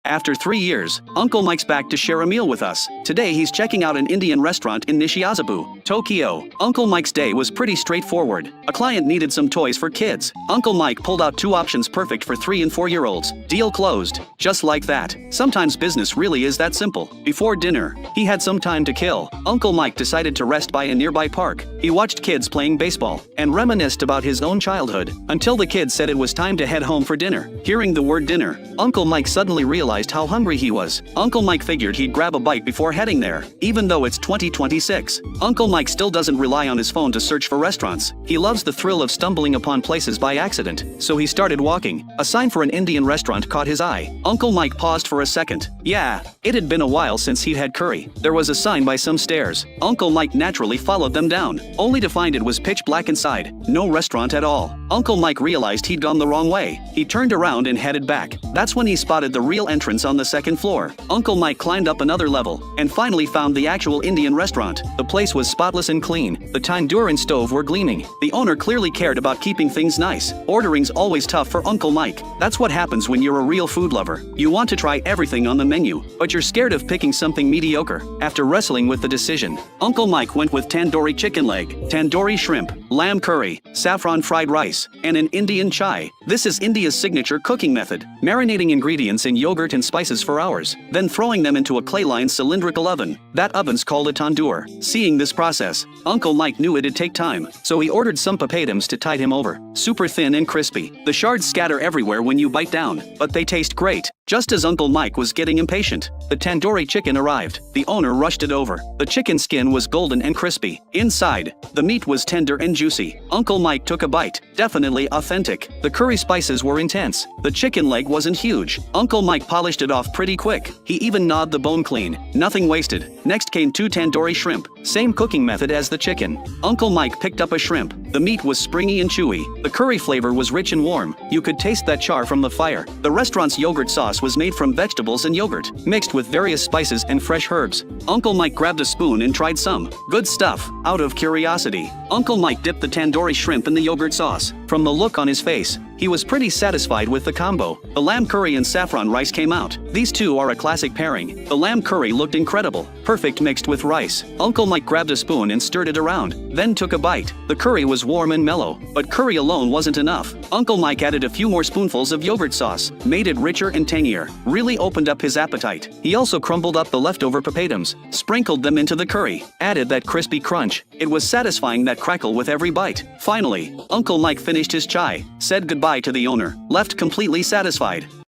After 3 years, Uncle Mike's back to share a meal with us. Today he's checking out an Indian restaurant in Nishiazabu, Tokyo. Uncle Mike's day was pretty straightforward. A client needed some toys for kids. Uncle Mike pulled out 2 options perfect for 3 and 4-year-olds. Deal closed. Just like that. Sometimes business really is that simple. Before dinner, he had some time to kill. Uncle Mike decided to rest by a nearby park. He watched kids playing baseball and reminisced about his own childhood until the kids said it was time to head home for dinner. Hearing the word dinner, Uncle Mike suddenly realized how hungry he was. Uncle Mike figured he'd grab a bite before heading there. Even though it's 2026, Uncle Mike still doesn't rely on his phone to search for restaurants. He loves the thrill of stumbling upon places by accident, so he started walking. A sign for an Indian restaurant caught his eye. Uncle Mike paused for a second. Yeah, it had been a while since he'd had curry. There was a sign by some stairs. Uncle Mike naturally followed them down, only to find it was pitch black inside. No restaurant at all. Uncle Mike realized he'd gone the wrong way. He turned around and headed back. That's when he spotted the real entrance on the second floor. Uncle Mike climbed up another level and finally found the actual Indian restaurant. The place was spotless and clean. The tandoor and stove were gleaming. The owner clearly cared about keeping things nice. Ordering's always tough for Uncle Mike. That's what happens when you're a real food lover. You want to try everything on the menu, but you're scared of picking something mediocre. After wrestling with the decision, Uncle Mike went with tandoori chicken leg, tandoori shrimp, lamb curry, saffron fried rice, and an Indian chai. This is India's signature cooking method, marinating ingredients in yogurt and spices for hours, then throwing them into a clay-lined cylindrical oven. That oven's called a tandoor. Seeing this process, Uncle Mike knew it'd take time, so he ordered some papadums to tide him over. Super thin and crispy. The shards scatter everywhere when you bite down, but they taste great. Just as Uncle Mike was getting impatient, the tandoori chicken arrived. The owner rushed it over. The chicken skin was golden and crispy. Inside, the meat was tender and juicy. Uncle Mike took a bite. Definitely authentic. The curry spices were intense. The chicken leg wasn't huge. Uncle Mike polished it off pretty quick. He even gnawed the bone clean. Nothing wasted. Next came 2 tandoori shrimp. Same cooking method as the chicken. Uncle Mike picked up a shrimp. The meat was springy and chewy. The curry flavor was rich and warm. You could taste that char from the fire. The restaurant's yogurt sauce was made from vegetables and yogurt, mixed with various spices and fresh herbs. Uncle Mike grabbed a spoon and tried some. Good stuff. Out of curiosity, Uncle Mike dipped the tandoori shrimp in the yogurt sauce. From the look on his face, he was pretty satisfied with the combo. The lamb curry and saffron rice came out. These two are a classic pairing. The lamb curry looked incredible, perfect mixed with rice. Uncle Mike grabbed a spoon and stirred it around, then took a bite. The curry was warm and mellow, but curry alone wasn't enough. Uncle Mike added a few more spoonfuls of yogurt sauce, made it richer and tangier, really opened up his appetite. He also crumbled up the leftover papadums, sprinkled them into the curry, added that crispy crunch. It was satisfying that crackle with every bite. Finally, Uncle Mike finished his chai, said goodbye to the owner, left completely satisfied.